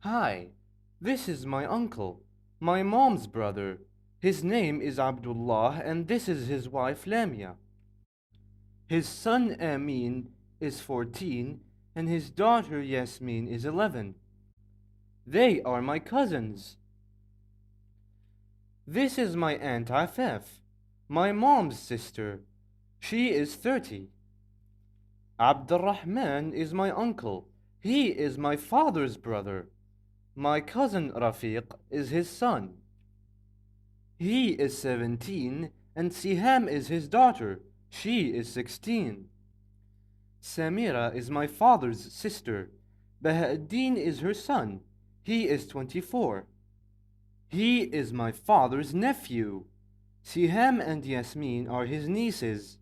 Hi, this is my uncle, my mom's brother. His name is Abdullah and this is his wife Lamia. His son Amin is 14 and his daughter Yasmin is 11. They are my cousins. This is my aunt Afef, my mom's sister. She is 30. Abdurrahman is my uncle. He is my father's brother. My cousin Rafiq is his son. He is 17 and Siham is his daughter. She is 16. Samira is my father's sister. Bahauddin is her son. He is 24. He is my father's nephew. Siham and Yasmin are his nieces.